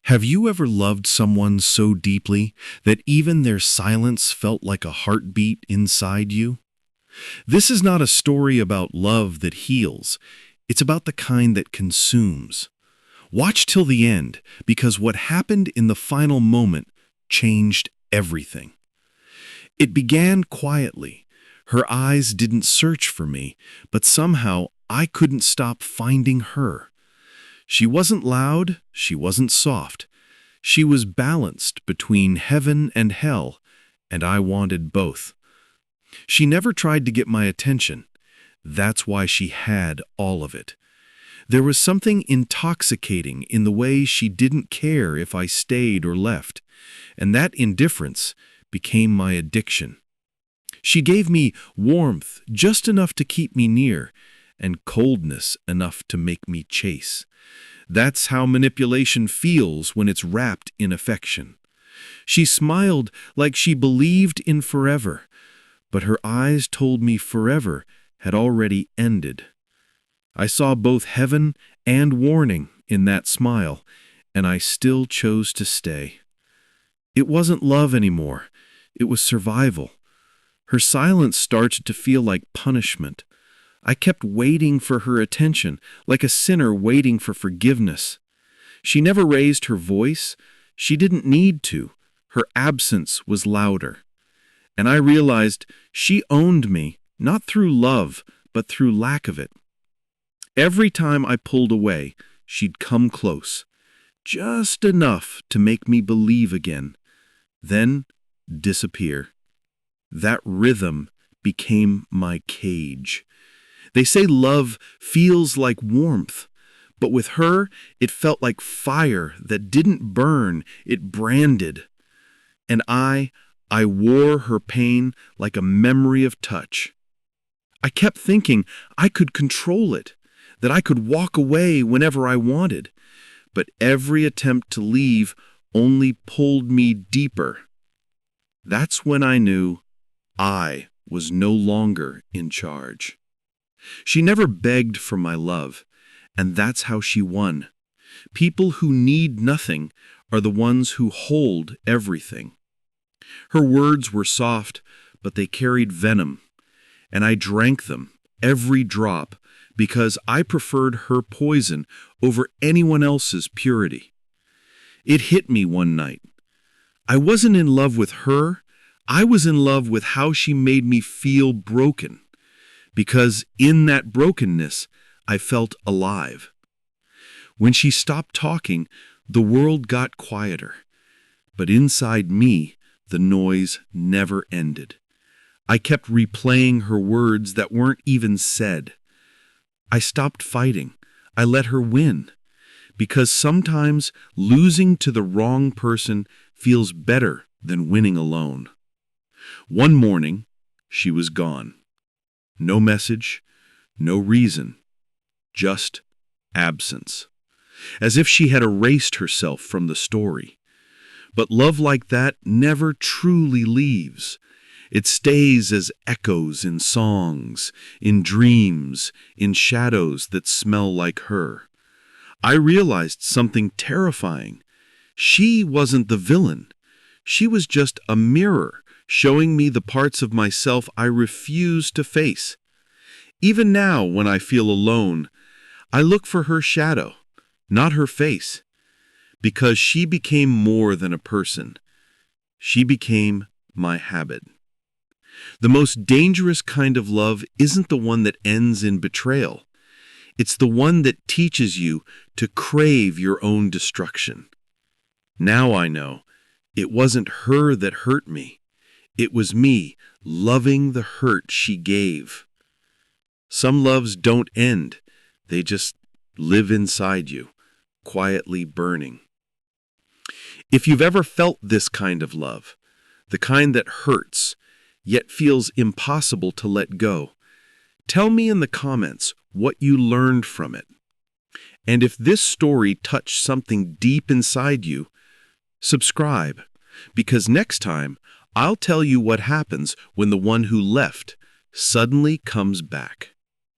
Have you ever loved someone so deeply that even their silence felt like a heartbeat inside you? This is not a story about love that heals. It's about the kind that consumes. Watch till the end, because what happened in the final moment changed everything. It began quietly. Her eyes didn't search for me, but somehow I couldn't stop finding her. She wasn't loud, she wasn't soft. She was balanced between heaven and hell, and I wanted both. She never tried to get my attention. That's why she had all of it. There was something intoxicating in the way she didn't care if I stayed or left, and that indifference became my addiction. She gave me warmth just enough to keep me near, and coldness enough to make me chase. That's how manipulation feels when it's wrapped in affection. She smiled like she believed in forever, but her eyes told me forever had already ended. I saw both heaven and warning in that smile, and I still chose to stay. It wasn't love anymore. It was survival. Her silence started to feel like punishment. I kept waiting for her attention, like a sinner waiting for forgiveness. She never raised her voice. She didn't need to. Her absence was louder. And I realized she owned me, not through love, but through lack of it. Every time I pulled away, she'd come close, just enough to make me believe again, then disappear. That rhythm became my cage. They say love feels like warmth, but with her, it felt like fire that didn't burn, it branded. And I wore her pain like a memory of touch. I kept thinking I could control it, that I could walk away whenever I wanted, but every attempt to leave only pulled me deeper. That's when I knew I was no longer in charge. She never begged for my love, and that's how she won. People who need nothing are the ones who hold everything. Her words were soft, but they carried venom, and I drank them, every drop, because I preferred her poison over anyone else's purity. It hit me one night. I wasn't in love with her. I was in love with how she made me feel broken, because in that brokenness, I felt alive. When she stopped talking, the world got quieter, but inside me, the noise never ended. I kept replaying her words that weren't even said. I stopped fighting. I let her win, because sometimes losing to the wrong person feels better than winning alone. One morning, she was gone. No message, no reason, just absence. As if she had erased herself from the story. But love like that never truly leaves. It stays as echoes in songs, in dreams, in shadows that smell like her. I realized something terrifying. She wasn't the villain. She was just a mirror, showing me the parts of myself I refuse to face. Even now, when I feel alone, I look for her shadow, not her face, because she became more than a person. She became my habit. The most dangerous kind of love isn't the one that ends in betrayal. It's the one that teaches you to crave your own destruction. Now I know it wasn't her that hurt me. It was me loving the hurt she gave. Some loves don't end. They just live inside you, quietly burning. If you've ever felt this kind of love, the kind that hurts, yet feels impossible to let go, tell me in the comments what you learned from it. And if this story touched something deep inside you, subscribe, because next time I'll tell you what happens when the one who left suddenly comes back.